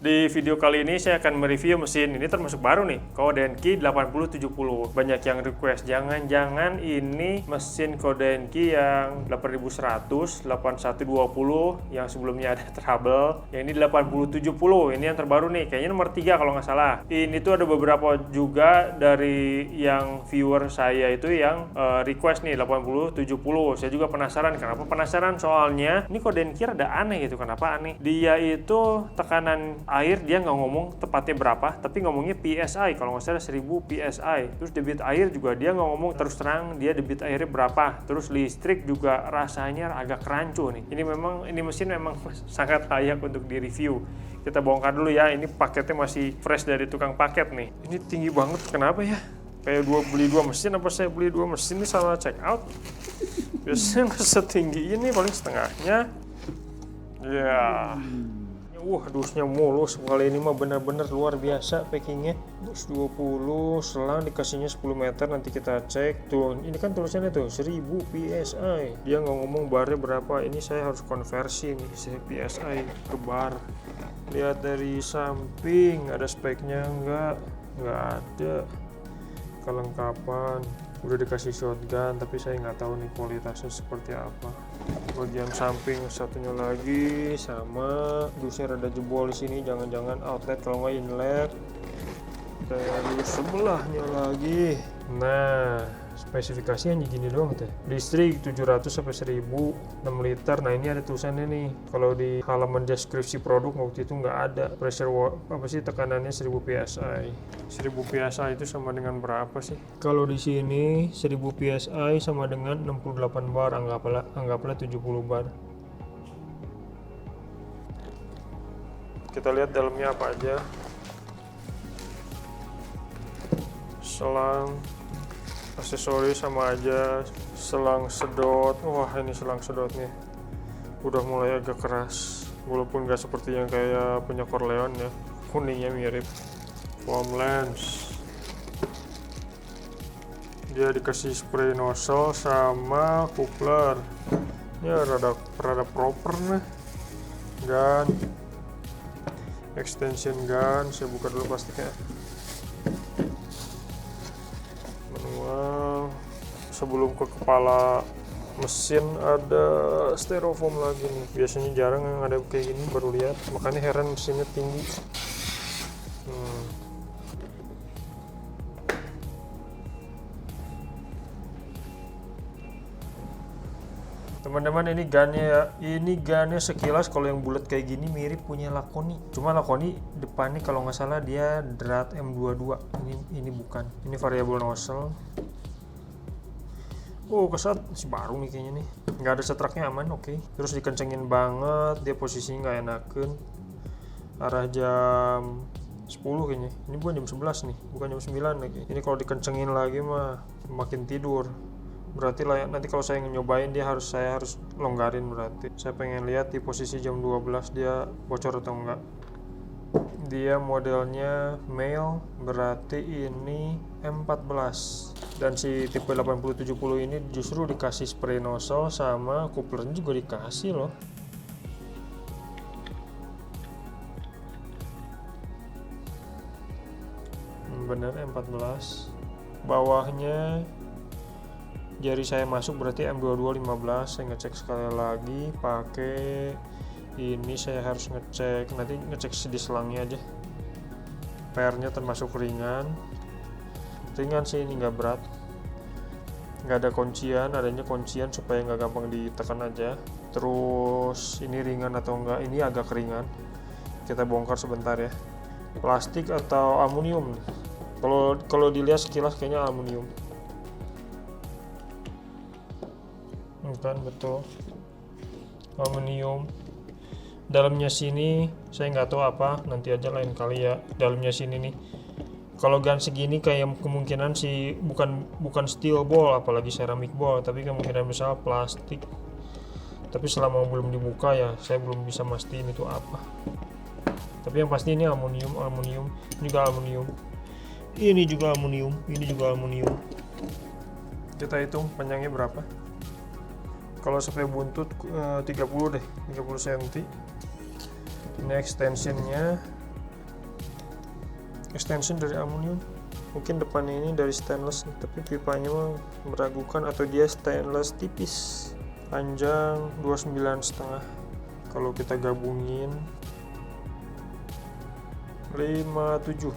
Di video kali ini saya akan mereview mesin ini, termasuk baru nih, Koudenki 8070. Banyak yang request, jangan-jangan ini mesin Koudenki yang 8100, 8120 yang sebelumnya ada trouble. Yang ini 8070, ini yang terbaru nih, kayaknya nomor 3 kalau nggak salah. Ini tuh ada beberapa juga dari yang viewer saya itu yang request nih 8070. Saya juga penasaran, kenapa penasaran? Soalnya ini Koudenki rada aneh gitu. Kenapa aneh? Dia itu tekanan air dia nggak ngomong tepatnya berapa, tapi ngomongnya PSI, kalau nggak salah 1000 PSI. Terus debit air juga dia nggak ngomong terus terang dia debit airnya berapa. Terus listrik juga rasanya agak rancu nih. Ini mesin memang sangat layak untuk direview. Kita bongkar dulu ya, ini paketnya masih fresh dari tukang paket nih. Ini tinggi banget, kenapa ya? Kayak beli dua mesin, apa saya beli dua mesin ini salah check out? Biasanya nggak setinggi ini, paling setengahnya. Ya. Dusnya mulus, kali ini mah bener-bener luar biasa packingnya. Dus 20, selang dikasihnya 10 meter, nanti kita cek. Tuh, ini kan tulisannya tuh 1000 PSI. Dia nggak ngomong barnya berapa, ini saya harus konversi nih, PSI ke bar. Lihat dari samping, ada speknya nggak ada. Kelengkapan, udah dikasih shotgun, tapi saya nggak tahu nih kualitasnya seperti apa. Bagian samping satunya lagi sama, dusnya rada jebol di sini, jangan-jangan outlet kalau nggak inlet. Terus sebelahnya lagi, nah spesifikasinya gini doang teh. Listrik 700 sampai 1000, 6 liter. Nah ini ada tulisannya nih. Kalau di halaman deskripsi produk waktu itu nggak ada. Tekanannya 1000 PSI. 1000 PSI itu sama dengan berapa sih? Kalau di sini 1000 PSI sama dengan 68 bar, anggaplah 70 bar. Kita lihat dalamnya apa aja. Selang, aksesoris sama aja, selang sedot. Wah, ini selang sedotnya udah mulai agak keras, walaupun gak seperti yang kayak punya Corleone ya, kuningnya mirip. Foam lens, dia dikasih spray nozzle sama coupler ya, rada proper nih. Gun, extension gun, saya buka dulu plastiknya. Sebelum ke kepala mesin ada styrofoam lagi nih. Biasanya jarang yang ada kayak gini, baru lihat, makanya heran mesinnya tinggi. Teman-teman, ini gunnya ya. Ini gunnya sekilas kalau yang bulat kayak gini mirip punya Laconi. Cuma Laconi depannya kalau nggak salah dia Drat M22. Ini bukan. Ini variable nozzle. Kesat, masih baru nih kayaknya nih. Nggak ada setraknya, aman, oke. Terus dikencengin banget, dia posisinya nggak enakan. Arah jam 10 kayaknya. Ini bukan jam 11 nih, bukan jam 9 lagi. Ini kalau dikencengin lagi mah makin tidur. Berarti lah ya, nanti kalau saya nyobain saya harus longgarin berarti. Saya pengen lihat di posisi jam 12 dia bocor atau enggak. Dia modelnya male, berarti ini M14. Dan si tipe 8070 ini justru dikasih spray nozzle sama couplernya juga dikasih loh. Bener M14. Bawahnya jari saya masuk berarti M22 15. Saya ngecek sekali lagi pakai ini, saya harus ngecek, nanti ngecek di selangnya aja. PR-nya termasuk ringan sih, ini nggak berat, nggak ada kuncian, adanya kuncian supaya nggak gampang ditekan aja. Terus ini ringan atau enggak, ini agak ringan, kita bongkar sebentar ya. Plastik atau aluminium? Kalau dilihat sekilas kayaknya aluminium. Kan betul, aluminium. Dalamnya sini saya nggak tahu apa, nanti aja lain kali ya. Dalamnya sini nih, kalau gun segini kayak kemungkinan sih bukan steel ball, apalagi ceramic ball, tapi kemungkinan besar plastik. Tapi selama belum dibuka ya, saya belum bisa mastiin itu apa. Tapi yang pasti ini aluminium, ini juga aluminium, ini juga aluminium. Kita hitung panjangnya berapa. Kalau sampai buntut 30 cm. Ini extensionnya extension dari aluminium. Mungkin depannya ini dari stainless nih, tapi pipanya mah meragukan, atau dia stainless tipis. Panjang 29,5. Kalau kita gabungin 57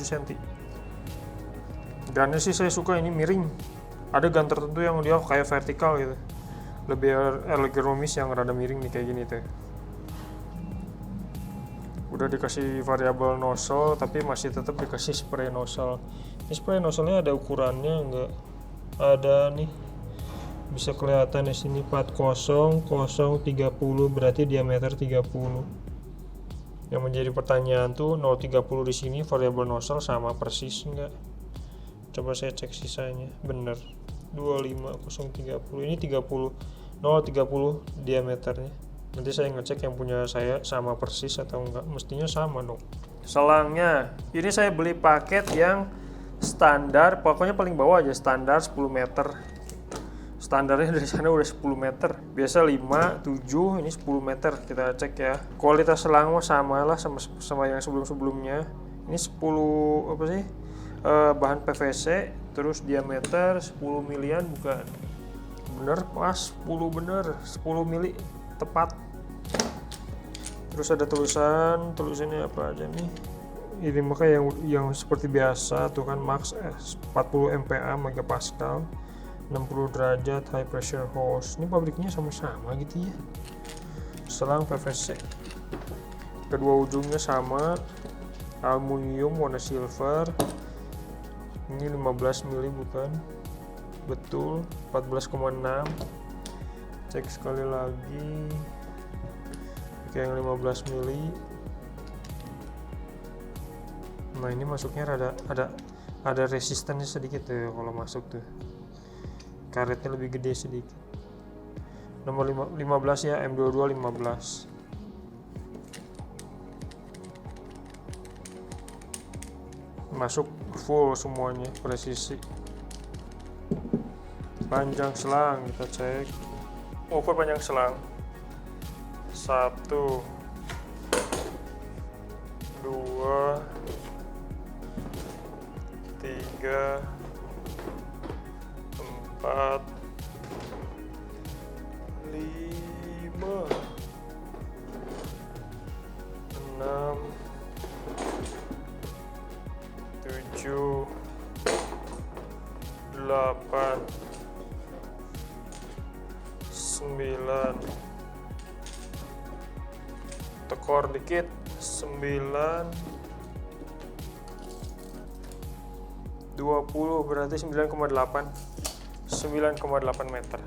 cm. Gannya sih saya suka ini miring. Ada gan tertentu yang dia kayak vertikal gitu. Lebih ergonomis yang rada miring nih kayak gini tuh. Udah dikasih variabel nozzle tapi masih tetap dikasih spray nozzle. Ini spray nozzle-nya ada ukurannya enggak? Ada nih. Bisa kelihatan di sini 40 030, berarti diameter 30. Yang menjadi pertanyaan tuh 030 di sini variabel nozzle sama persis enggak? Coba saya cek sisanya. Bener. 25030. Ini 30 diameternya. Nanti saya ngecek yang punya saya sama persis atau enggak. Mestinya sama dong. Selangnya, ini saya beli paket yang standar, pokoknya paling bawah aja, standar 10 meter. Standarnya dari sana udah 10 meter. Biasa 5, 7, ini 10 meter. Kita cek ya. Kualitas selang sama lah sama yang sebelum-sebelumnya. Ini 10 apa sih? Bahan PVC, terus diameter 10 milian bukan? Bener pas 10 bener, 10 mili tepat. Terus ada tulisannya apa aja nih? Ini maka yang seperti biasa tuh kan, max 40 MPa megapascal, 60 derajat, high pressure hose. Ini pabriknya sama-sama gitu ya. Selang PVC. Kedua ujungnya sama, aluminium warna silver. Ini 15 mili bukan? Betul, 14,6. Cek sekali lagi. Oke, yang 15 mili. Nah, ini masuknya ada resistannya sedikit tuh kalau masuk tuh. Karetnya lebih gede sedikit. Nomor 15 ya, M22 15. Masuk full semuanya, presisi. Panjang selang kita cek. Ukur panjang selang 1 2 3 4 5 6 7 8 9, tekor dikit, 9 20, berarti 9,8 meter.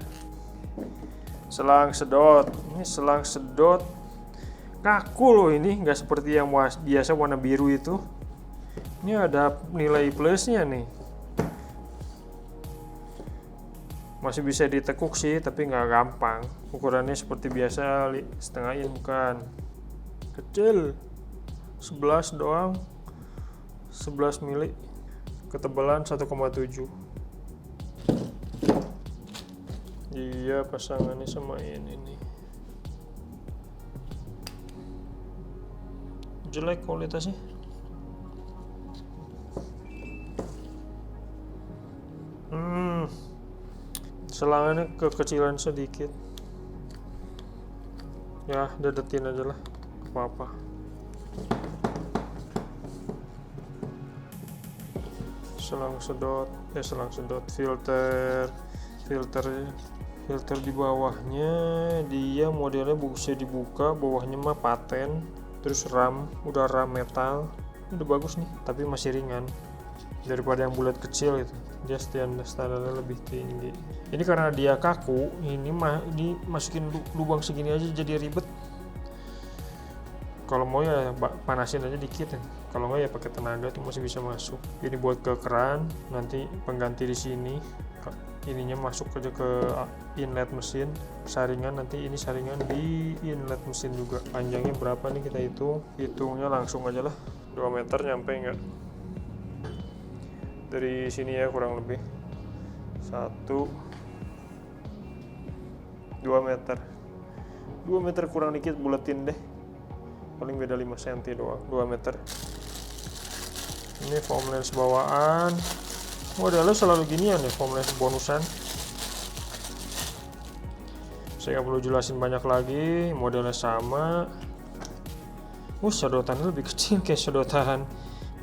Selang sedot, ini selang sedot kaku loh, ini nggak seperti yang biasa warna biru itu. Ini ada nilai plusnya nih. Masih bisa ditekuk sih, tapi nggak gampang. Ukurannya seperti biasa, setengah in bukan. Kecil, 11 doang, 11 mili. Ketebalan 1,7. Iya, pasangannya sama ini nih. Jelek kualitasnya. Selangannya kekecilan sedikit. Ya, dedetin aja lah, apa-apa. Selang sedot, filter di bawahnya dia modelnya bisa dibuka, bawahnya mah paten, terus udah ram metal. Udah bagus nih, tapi masih ringan daripada yang bulat kecil itu. Dia standarnya lebih tinggi. Ini karena dia kaku, ini masukin lubang segini aja jadi ribet. Kalau mau ya panasin aja dikit ya. Kalau nggak ya pakai tenaga tuh masih bisa masuk. Ini buat ke keran, nanti pengganti di sini. Ininya masuk aja ke inlet mesin. Saringan nanti ini saringan di inlet mesin juga. Panjangnya berapa nih kita hitungnya langsung aja lah. 2 meter nyampe nggak? Dari sini ya kurang lebih 2 meter 2 meter kurang dikit, buletin deh, paling beda 5 cm doang. 2 meter Ini foam lens bawaan. Modelnya selalu ginian ya, foam lens bonusan. Saya nggak perlu jelasin banyak lagi, modelnya sama. Sedotannya lebih kecil, kayak sedotan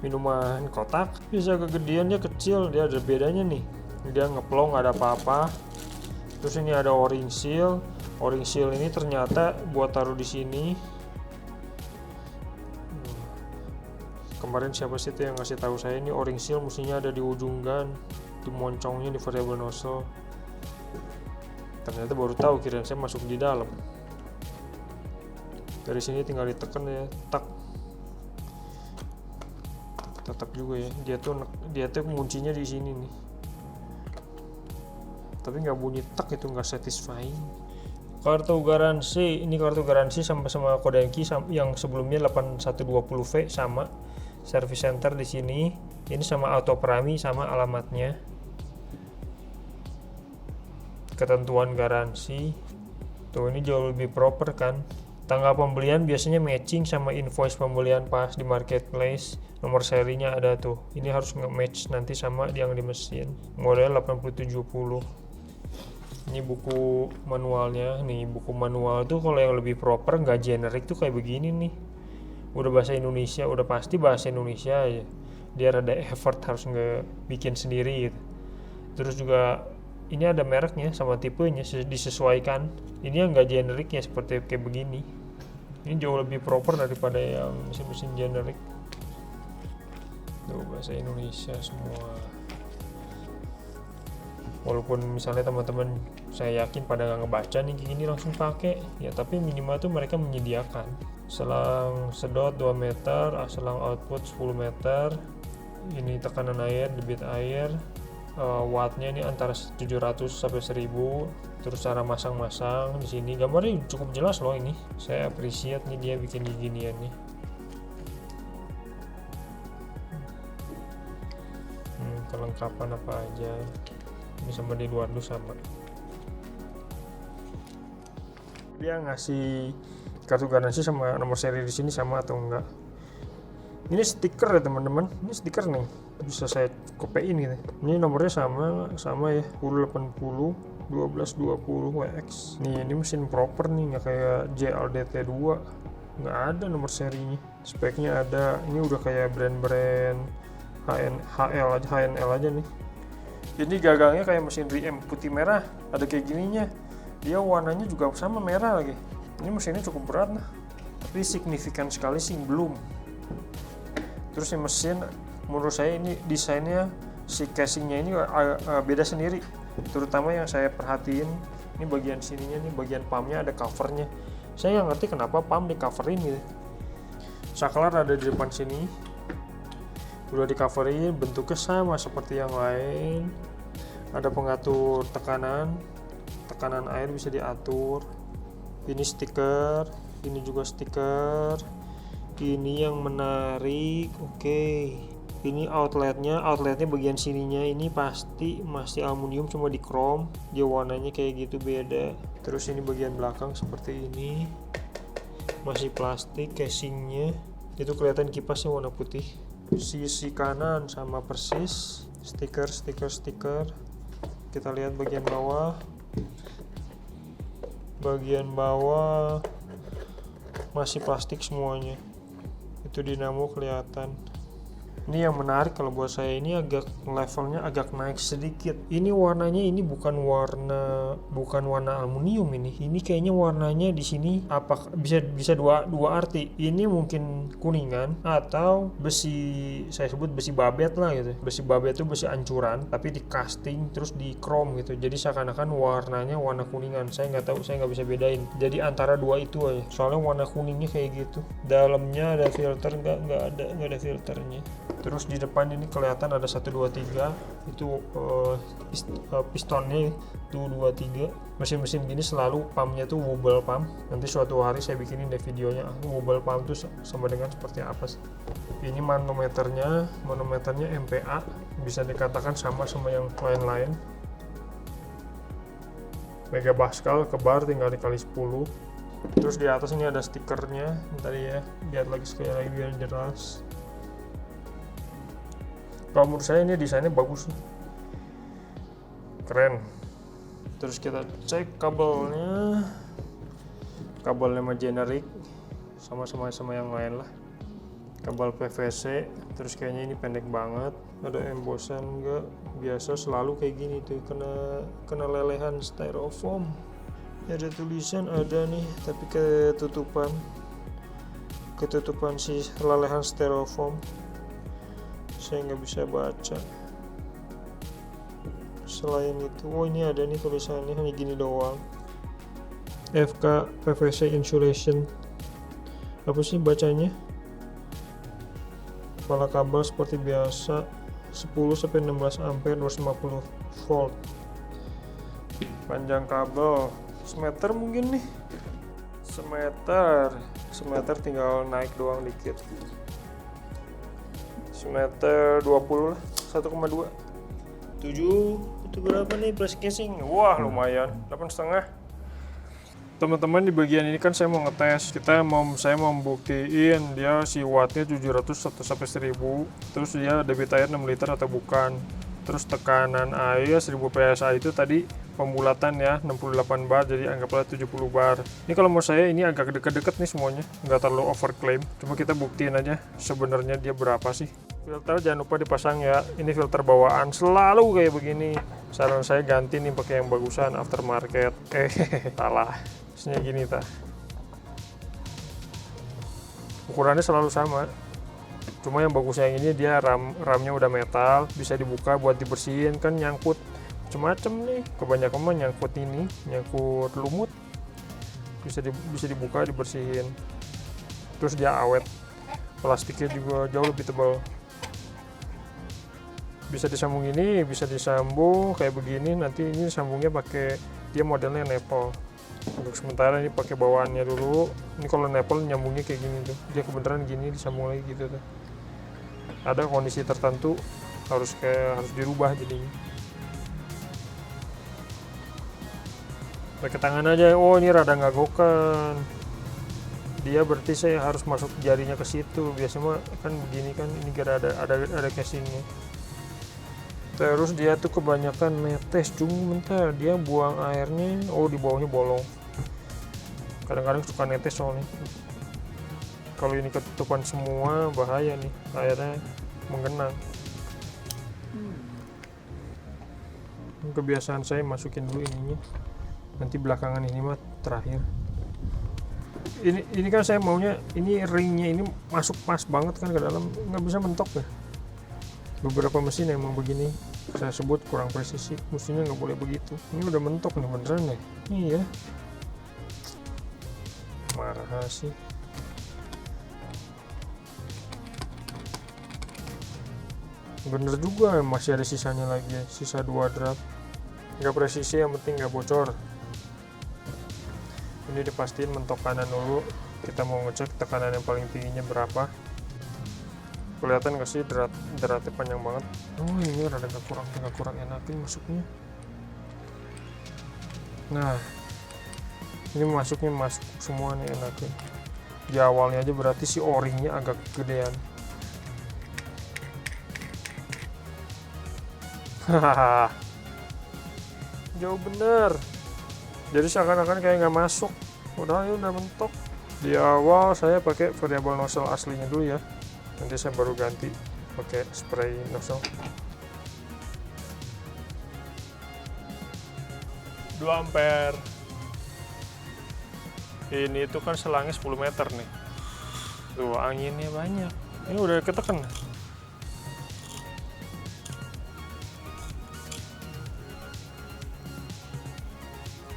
minuman kotak. Bisa kegedean, dia kecil, dia ada bedanya nih. Dia ngeplong, nggak ada apa-apa. Terus ini ada o-ring seal. O-ring seal ini ternyata buat taruh di sini. Kemarin siapa sih tuh yang ngasih tahu saya ini o-ring seal mestinya ada di ujung gun, di moncongnya di variable nozzle. Ternyata baru tahu, kirain saya masuk di dalam. Dari sini tinggal ditekan ya, tak. Tetap juga ya, dia tuh kuncinya di sini nih. Tapi nggak bunyi tak, itu nggak satisfying. Kartu garansi, ini kartu garansi sama kode Denki yang sebelumnya 8120V sama. Service center di sini. Ini sama auto prami sama alamatnya. Ketentuan garansi. Tuh, ini jauh lebih proper kan. Tanggal pembelian biasanya matching sama invoice pembelian pas di marketplace. Nomor serinya ada tuh. Ini harus nge-match nanti sama yang di mesin. Model 8070. Ini buku manualnya. Nih, buku manual tuh kalau yang lebih proper nggak generik tuh kayak begini nih. Udah bahasa Indonesia, udah pasti bahasa Indonesia aja. Dia ada effort harus bikin sendiri gitu. Terus juga ini ada mereknya sama tipenya disesuaikan. Ini yang nggak generik ya seperti kayak begini. Ini jauh lebih proper daripada yang mesin-mesin generik. Tuh, bahasa Indonesia semua. Walaupun misalnya teman-teman saya yakin pada nggak ngebaca nih kayak gini langsung pakai ya, tapi minimal tuh mereka menyediakan selang sedot 2 meter, selang output 10 meter. Ini tekanan air, debit air. Wattnya ini antara 700 sampai 1000. Terus cara masang-masang di sini gambarnya cukup jelas loh ini. Saya appreciate nih dia bikin ginian nih. Kelengkapan apa aja. Ini sama di luar dulu sama. Dia ngasih kartu garansi sama nomor seri di sini sama atau enggak. Ini stiker ya teman-teman. Ini stiker nih. Bisa saya kopein gitu. Ini nomornya sama ya, 1080 1220 WX. Nih, ini mesin proper nih, nggak kayak JLDT2. Nggak ada nomor serinya. Speknya ada. Ini udah kayak brand-brand HNL aja nih. Ini gagangnya kayak mesin Riem putih merah. Ada kayak gininya. Dia warnanya juga sama merah lagi. Ini mesinnya cukup berat nah. Tapi signifikan sekali sih belum. Terus ini mesin menurut saya ini desainnya si casingnya ini beda sendiri, terutama yang saya perhatiin ini bagian sininya nih, bagian pumpnya ada covernya. Saya nggak ngerti kenapa pump di coverin gitu. Saklar ada di depan sini, udah di coverin, bentuknya sama seperti yang lain. Ada pengatur tekanan air bisa diatur. Ini stiker, ini juga stiker. Ini yang menarik, oke. Ini outletnya bagian sininya ini pasti masih aluminium cuma di chrome. Dia warnanya kayak gitu beda. Terus ini bagian belakang seperti ini, masih plastik casingnya. Itu kelihatan kipasnya warna putih. Sisi kanan sama persis, stiker. Kita lihat bagian bawah. Bagian bawah masih plastik semuanya. Itu dinamo kelihatan. Ini yang menarik kalau buat saya, ini agak levelnya agak naik sedikit. Ini warnanya ini bukan warna aluminium ini. Ini kayaknya warnanya di sini apa bisa dua arti. Ini mungkin kuningan atau besi, saya sebut besi babet lah gitu. Besi babet itu besi ancuran tapi di casting terus di chrome gitu. Jadi seakan-akan warnanya warna kuningan. Saya nggak tahu, saya nggak bisa bedain. Jadi antara dua itu aja. Soalnya warna kuningnya kayak gitu. Dalamnya ada filter nggak ada filternya. Terus di depan ini kelihatan ada 1, 2, 3 itu pistonnya tuh 2, 3. Mesin-mesin gini selalu pumpnya tuh wobble pump. Nanti suatu hari saya bikinin deh videonya wobble pump tuh sama dengan seperti apa sih. Ini manometernya MPa, bisa dikatakan sama yang lain-lain. Megapascal ke bar tinggal dikali 10. Terus di atas ini ada stikernya. Tadi ya, lihat lagi sekali lagi biar jelas. Kalau menurut saya ini desainnya bagus nih, keren. Terus kita cek kabelnya mah generik, sama yang lain lah. Kabel PVC, terus kayaknya ini pendek banget. Ada embossan enggak? Biasa selalu kayak gini tuh, kena lelehan styrofoam. Ada tulisan, ada nih, tapi ketutupan si lelehan styrofoam. Saya nggak bisa baca. Selain itu, oh ini ada nih tulisannya, hanya gini doang. FK PVC Insulation. Apa sih bacanya? Kepala kabel seperti biasa, 10-16 ampere, 250 volt. Panjang kabel semeter mungkin nih. Semeter tinggal naik doang dikit. Semeter 20 lah, 1,2. 7 itu berapa nih plus casing? Wah lumayan, 8,5. Teman-teman, di bagian ini kan saya mau ngetes, saya mau membuktiin dia si wattnya 700 atau sampai 1000, terus dia debit air 6 liter atau bukan, terus tekanan air 1000 psi itu tadi pembulatan ya 68 bar, jadi anggaplah 70 bar. Ini kalau menurut saya ini agak deket-deket nih semuanya, nggak terlalu overclaim, cuma kita buktiin aja sebenarnya dia berapa sih. Filter jangan lupa dipasang ya, ini filter bawaan selalu kayak begini. Saran saya ganti nih pakai yang bagusan aftermarket. Salah. Harusnya gini ta. Ukurannya selalu sama. Cuma yang bagusnya yang ini dia ramnya udah metal, bisa dibuka buat dibersihin, kan nyangkut macem-macem nih. Kebanyakan mah nyangkut ini, nyangkut lumut. Bisa dibuka, dibersihin. Terus dia awet. Plastiknya juga jauh lebih tebal. Bisa disambung ini, bisa disambung kayak begini. Nanti ini sambungnya pakai, dia modelnya nepal. Untuk sementara ini pakai bawaannya dulu. Ini kalau nepal nyambungnya kayak gini tuh, dia kebenaran gini disambung lagi gitu tuh. Ada kondisi tertentu harus dirubah jadinya. Pakai tangan aja. Oh ini rada ngagokan. Dia berarti saya harus masuk jarinya ke situ. Biasanya kan begini kan, ini ada casingnya. Terus dia tuh kebanyakan netes, cuma bentar dia buang airnya, oh di bawahnya bolong. Kadang-kadang suka netes soalnya. Kalau ini ketutupan semua bahaya nih, airnya menggenang. Kebiasaan saya masukin dulu ininya, nanti belakangan ini mah terakhir. Ini kan saya maunya ini ringnya ini masuk pas banget kan ke dalam, nggak bisa mentok ya. Beberapa mesin emang begini, saya sebut kurang presisi, mestinya nggak boleh begitu. Ini udah mentok nih beneran ya. Iya, marah sih. Bener juga, masih ada sisanya lagi ya, sisa 2 drat. Nggak presisi, yang penting nggak bocor. Ini dipastiin mentok kanan dulu. Kita mau ngecek tekanan yang paling tingginya berapa. Kelihatan nggak sih dratnya panjang banget. Oh ini rada nggak kurang enakin masuknya. Nah ini masuk semua nih enakin. Di awalnya aja berarti si o-ringnya agak gedean. Hahaha, jauh bener. Jadi seakan-akan kayak nggak masuk. Udah mentok. Di awal saya pakai variabel nozzle aslinya dulu ya. Nanti saya baru ganti pakai spray nozzle. 2 ampere. Ini tuh kan selangnya 10 meter nih. Tuh anginnya banyak. Ini udah ketekan.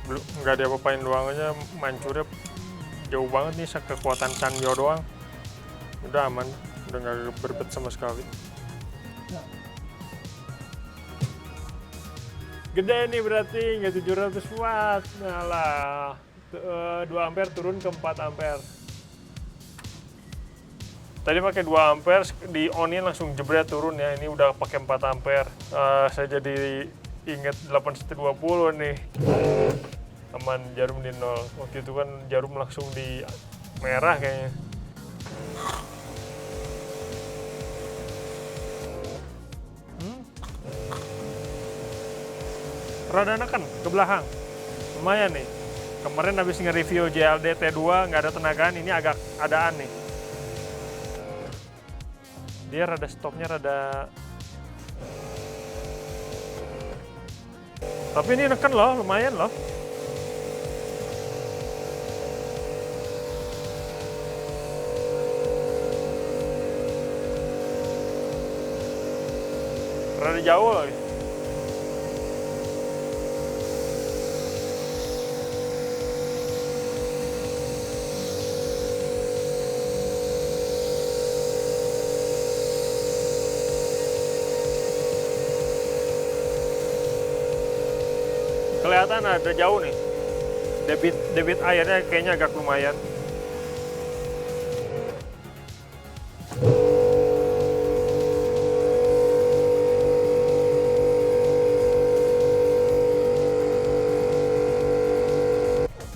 Belum, nggak diapa-apain doang aja, mancurnya jauh banget nih, kekuatan Sanyo doang. Udah aman. Udah nggak berbet sama sekali. Gede nih berarti, nggak 700 watt. Nah lah, 2 ampere turun ke 4 ampere. Tadi pakai 2 ampere, di on-in langsung jebret turun ya. Ini udah pakai 4 ampere. Saya jadi inget 8120 nih. Aman, jarum di 0. Waktu itu kan jarum langsung di merah kayaknya. rada neken ke belakang. Lumayan nih. Kemarin habis nge-review JLD T2 nggak ada tenagaan, ini agak adaan nih. Dia rada stopnya rada. Tapi ini neken loh, lumayan loh. Rada jauh loh. Kelihatan ada jauh nih. Debit airnya kayaknya agak lumayan.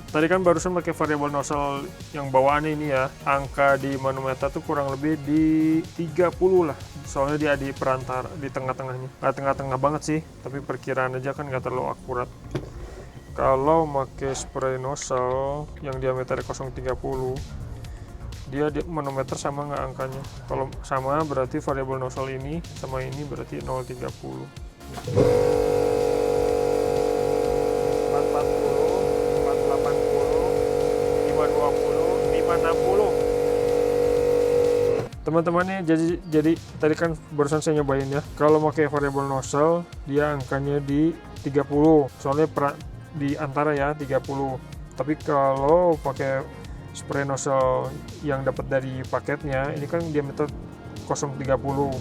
Tadi kan barusan pakai variable nozzle yang bawaan ini ya, angka di manometer tuh kurang lebih di 30 lah. Soalnya dia di perantara, di tengah-tengahnya. Nggak tengah-tengah banget sih, tapi perkiraan aja kan nggak terlalu akurat. Kalau pakai spray nozzle yang diameter 030, dia di manometer sama nggak angkanya? Kalau sama berarti variable nozzle ini sama ini berarti 030. 560. Teman-teman nih, jadi tadi kan barusan saya nyobain ya. Kalau pakai variable nozzle, dia angkanya di 30. Soalnya di antara ya 30. Tapi kalau pakai spray nozzle yang dapat dari paketnya, ini kan diameter 030.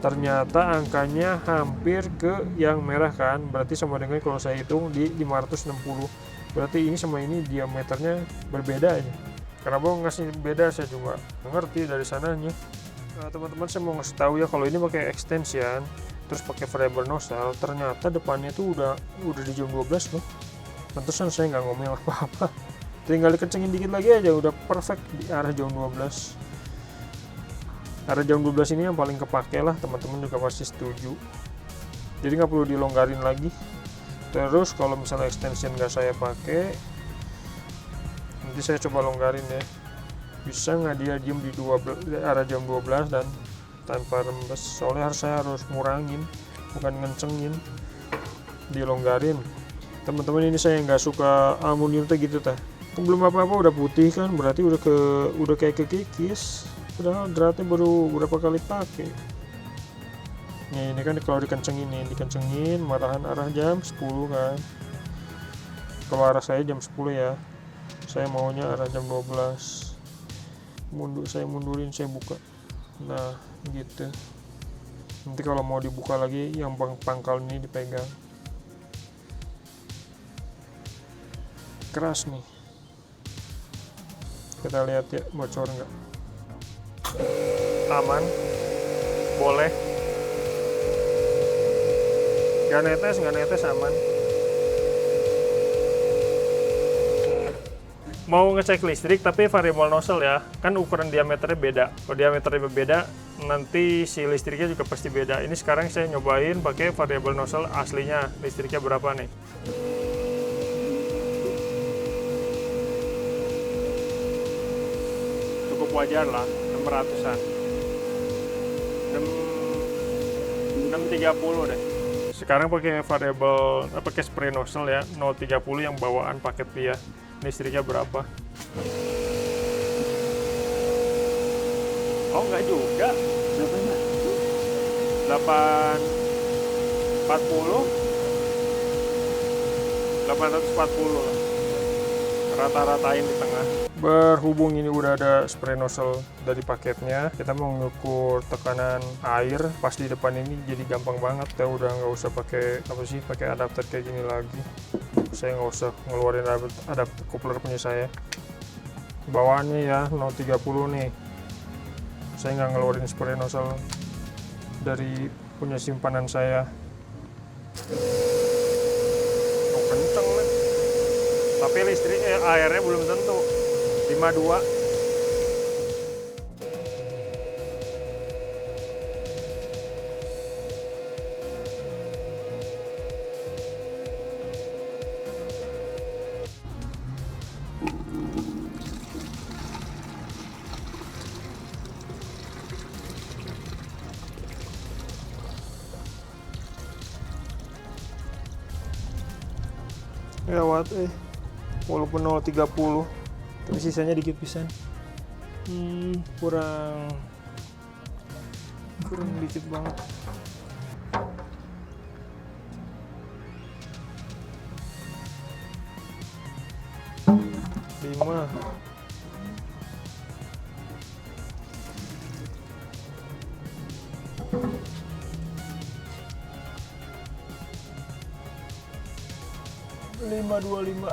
Ternyata angkanya hampir ke yang merah kan. Berarti sama dengan kalau saya hitung di 560. Berarti ini sama ini diameternya berbeda aja. Kenapa ngasih beda saya juga ngerti dari sananya. Nah, teman-teman saya mau ngasih tahu ya, kalau ini pakai extension terus pakai variable nozzle, ternyata depannya tuh udah di jam 12 loh. Pantesan saya nggak ngomel apa-apa. Tinggal dikencengin dikit lagi aja udah perfect di arah jam 12. Arah jam 12 ini yang paling kepake lah, teman-teman juga pasti setuju. Jadi nggak perlu dilonggarin lagi. Terus kalau misalnya extension nggak saya pakai, nanti saya coba longgarin ya, bisa nggak dia diem di arah jam 12 dan tanpa rembes. Soalnya saya harus ngurangin, bukan ngencengin, dilonggarin. Teman-teman, ini saya nggak suka aluminium tuh gitu tah, belum apa-apa udah putih kan, berarti udah kayak kekikis, padahal dratnya baru berapa kali pakai. Nih, ini kan kalau dikencengin marahan arah jam 10 kan. Kalau arah saya jam 10 ya, saya maunya arah jam 12. Saya mundurin, saya buka. Nah, gitu. Nanti kalau mau dibuka lagi, yang pangkal ini dipegang. Keras nih. Kita lihat ya, bocor nggak? Aman. Boleh. Nggak netes aman. Mau ngecek listrik tapi variable nozzle ya, kan ukuran diameternya beda. Kalau diameternya beda, nanti si listriknya juga pasti beda. Ini sekarang saya nyobain pakai variable nozzle aslinya, listriknya berapa nih. Cukup wajar lah, 600-an. 630 deh. Sekarang pakai variable, pakai spray nozzle ya, 030 yang bawaan paket dia. Listriknya berapa? Oh, enggak juga. Berapanya? 840 lah. Rata-ratain di tengah. Berhubung ini udah ada spray nozzle dari paketnya, kita mau mengukur tekanan air pas di depan ini jadi gampang banget. Kita udah nggak usah pakai pakai adapter kayak gini lagi. Saya nggak usah ngeluarin adapter coupler punya saya. Bawaannya ya 030 nih. Saya nggak ngeluarin spray nozzle dari punya simpanan saya. Oh, kenceng nih. Tapi listrik airnya belum tentu. 52. ya watt walaupun 0,30 tapi sisanya dikit pisan. Kurang dikit banget. Lima.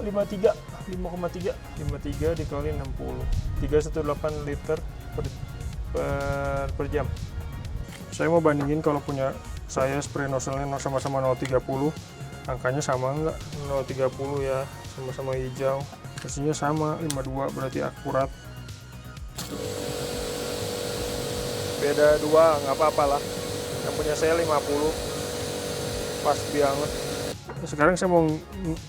Lima tiga dikali 60, 318 liter per jam. Saya mau bandingin kalau punya saya spray nozzle-nya sama-sama 0,30, angkanya sama enggak? 0,30 ya, sama-sama hijau, bersihnya sama 52, berarti akurat. Beda 2 nggak apa-apa lah, yang punya saya 50, pas banget. Sekarang saya mau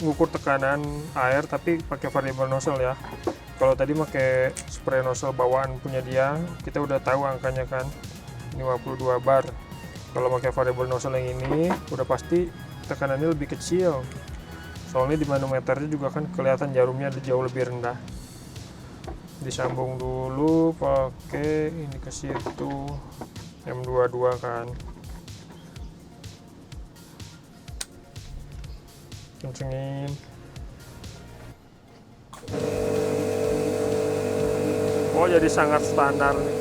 ngukur tekanan air tapi pakai variable nozzle ya. Kalau tadi pakai spray nozzle bawaan punya dia, kita udah tahu angkanya kan, 52 bar. Kalau pakai variable nozzle yang ini, udah pasti tekanannya lebih kecil. Soalnya di manometernya juga kan kelihatan jarumnya jauh lebih rendah. Disambung dulu pakai ini ke situ, M22 kan. Kencengin. Oh, jadi sangat standar nih.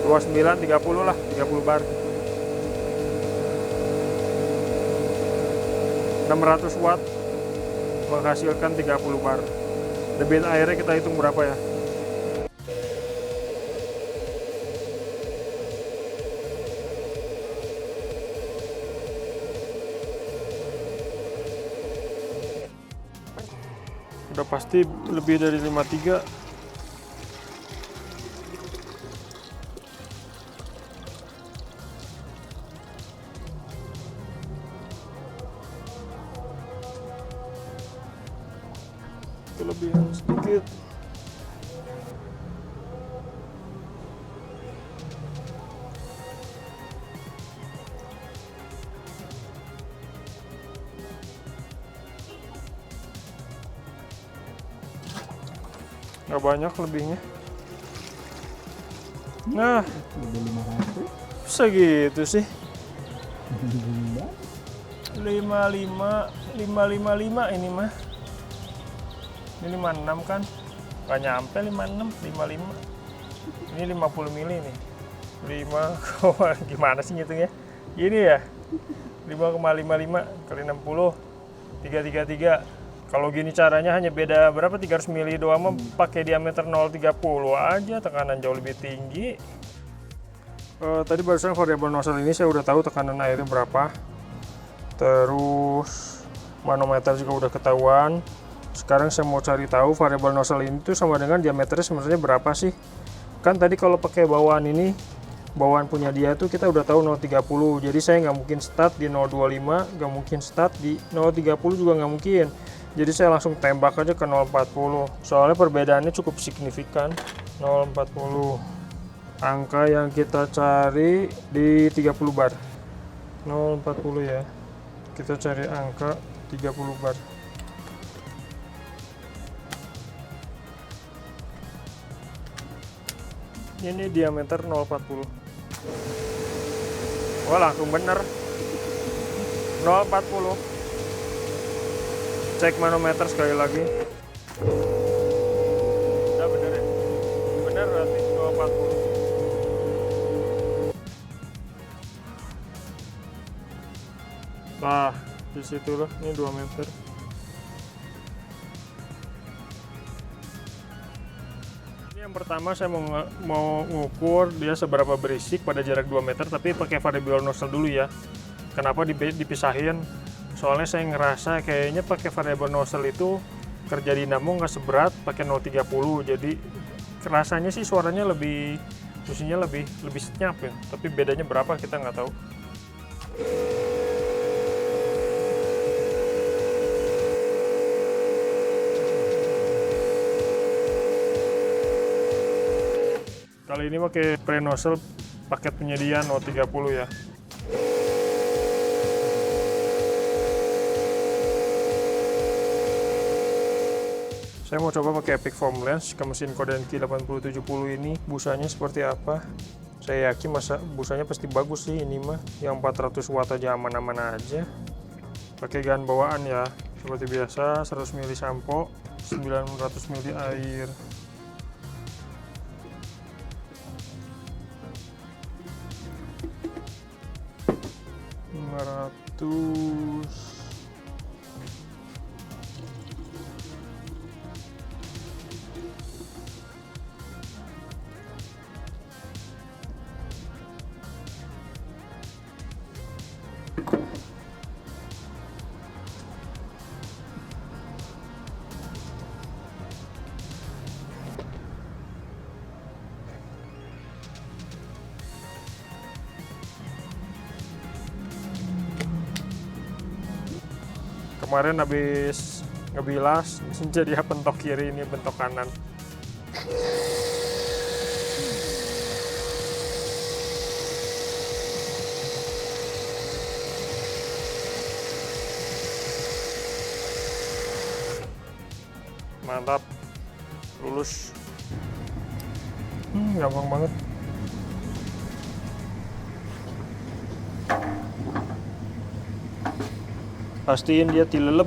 29 30 lah, 30 bar. 600 watt menghasilkan 30 bar. Debit airnya kita hitung berapa ya? Udah pasti lebih dari 53. Kelebihan sedikit. Nggak banyak lebihnya. Nah, segitu sih. 555 ini mah. Ini 56 kan? Nggak nyampe 56, 55. Ini 50 mili nih. 5, gimana sih ngitungnya? Gini ya. 5,55 kali 60, 333. Kalau gini caranya hanya beda berapa, 300 mili doang, pakai diameter 0,30 aja, tekanan jauh lebih tinggi. Tadi barusan variable nozzle ini saya udah tahu tekanan airnya berapa. Terus manometer juga udah ketahuan. Sekarang saya mau cari tahu variable nozzle ini tuh sama dengan diameternya sebenarnya berapa sih. Kan tadi kalau pakai bawaan ini, bawaan punya dia tuh kita udah tahu 0,30. Jadi saya nggak mungkin start di 0,25, nggak mungkin start di 0,30 juga nggak mungkin. Jadi saya langsung tembak aja ke 0,40. Soalnya perbedaannya cukup signifikan. 0,40. Angka yang kita cari di 30 bar. 0,40 ya. Kita cari angka 30 bar. Ini diameter 0,40. Wah, langsung bener. 0,40. Cek manometer sekali lagi. Udah bener ya? Bener berarti 0,40. Nah, disitulah, ini 2 meter. Ini yang pertama saya mau ngukur dia seberapa berisik pada jarak 2 meter, tapi pakai variable nozzle dulu ya. Kenapa dipisahin? Soalnya saya ngerasa kayaknya pakai variable nozzle itu kerja dinamo nggak seberat pakai 0,30, jadi rasanya sih suaranya lebih, fungsinya lebih senyap ya, tapi bedanya berapa kita nggak tahu. Kali ini pakai spray nozzle paket penyedia 0,30 ya. Saya mau coba pakai Epic Foam Lens ke mesin Kodianki 8070 ini, busanya seperti apa. Saya yakin busanya pasti bagus sih ini mah, yang 400 watt aja aman-aman aja. Pakai gun bawaan ya, seperti biasa 100 ml sampo, 900 ml air. Kemarin habis ngebilas jadi bentok kiri, ini bentok kanan. Mantap, lulus. Gampang banget. Pastiin dia tilelep,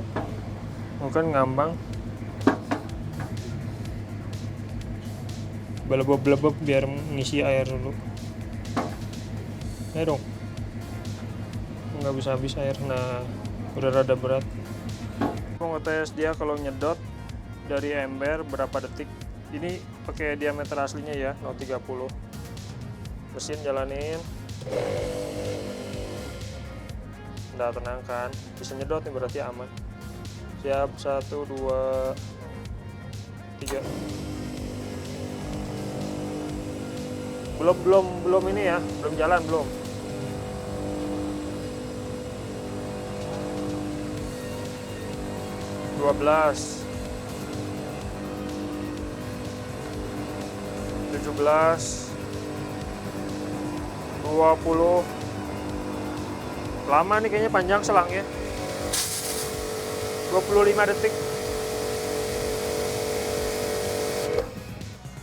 bukan ngambang. Belebeb-belebeb biar ngisi air dulu. Ayo dong, nggak bisa habis air. Nah, udah rada berat. Mau ngetes dia kalau nyedot dari ember berapa detik. Ini pakai diameter aslinya ya, 0,30. Mesin jalanin. Udah tenang kan, bisa nyedot nih berarti aman. Siap, 1, 2, 3. Belum ini ya, belum jalan belum. Dua 12, 17, 20. Lama nih kayaknya, panjang selangnya. 25 detik.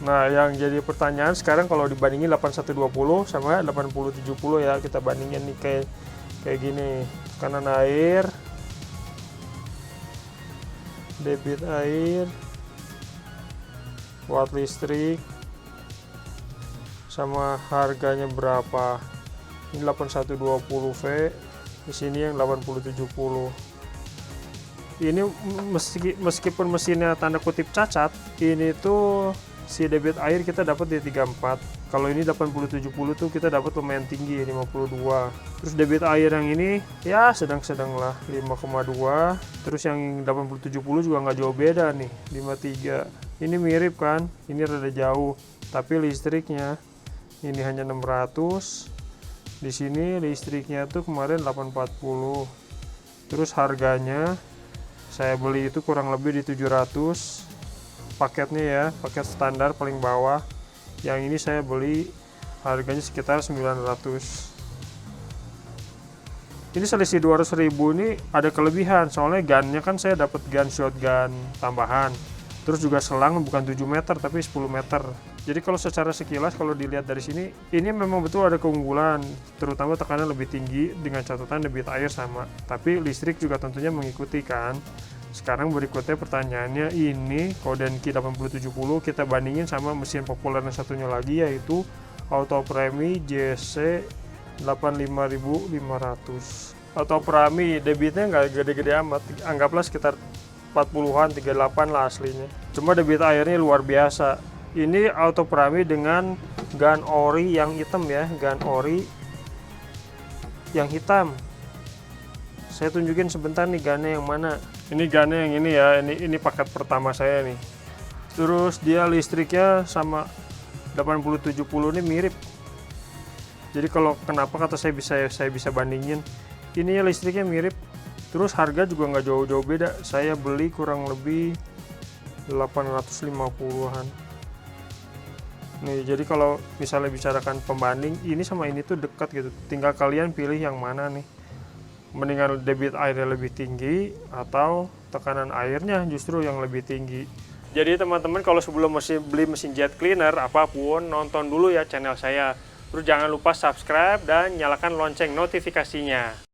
Nah, yang jadi pertanyaan sekarang kalau dibandingin 8120 sama 8070 ya, kita bandingin nih kayak gini. Tekanan air, debit air, watt listrik, sama harganya berapa. Ini 8120V, di sini yang 8070. Ini meskipun mesinnya tanda kutip cacat, ini tuh si debit air kita dapat di 34. Kalau ini 8070 tuh kita dapat lumayan tinggi, 52. Terus debit air yang ini ya sedang-sedang lah, 5,2. Terus yang 8070 juga nggak jauh beda nih, 53. Ini mirip kan, ini rada jauh. Tapi listriknya ini hanya 600. Di sini listriknya tuh kemarin 840. Terus harganya saya beli itu kurang lebih di 700. Paketnya ya, paket standar paling bawah. Yang ini saya beli harganya sekitar 900. Ini selisih 200.000 ini ada kelebihan, soalnya gunnya kan saya dapat gun shotgun tambahan. Terus juga selang bukan 7 meter tapi 10 meter. Jadi kalau secara sekilas kalau dilihat dari sini, ini memang betul ada keunggulan, terutama tekanan lebih tinggi dengan catatan debit air sama. Tapi listrik juga tentunya mengikuti kan. Sekarang berikutnya pertanyaannya, ini Kodianki 8070 kita bandingin sama mesin populer yang satunya lagi, yaitu Autopremi JC 85500. Autopremi debitnya nggak gede-gede amat, anggaplah sekitar 40-an, 38 lah aslinya. Cuma debit airnya luar biasa. Ini Autopremi dengan gun ori yang hitam ya, gun ori yang hitam. Saya tunjukin sebentar nih gunnya yang mana. Ini gunnya yang ini ya, ini paket pertama saya nih. Terus dia listriknya sama 8070 ini mirip. Jadi kalau kenapa kata saya bisa bandingin, ini ya listriknya mirip. Terus harga juga nggak jauh-jauh beda. Saya beli kurang lebih 850-an. Nih, jadi kalau misalnya bicarakan pembanding, ini sama ini tuh dekat gitu. Tinggal kalian pilih yang mana nih. Mendingan debit airnya lebih tinggi atau tekanan airnya justru yang lebih tinggi. Jadi teman-teman kalau sebelum beli mesin jet cleaner apapun, nonton dulu ya channel saya. Terus jangan lupa subscribe dan nyalakan lonceng notifikasinya.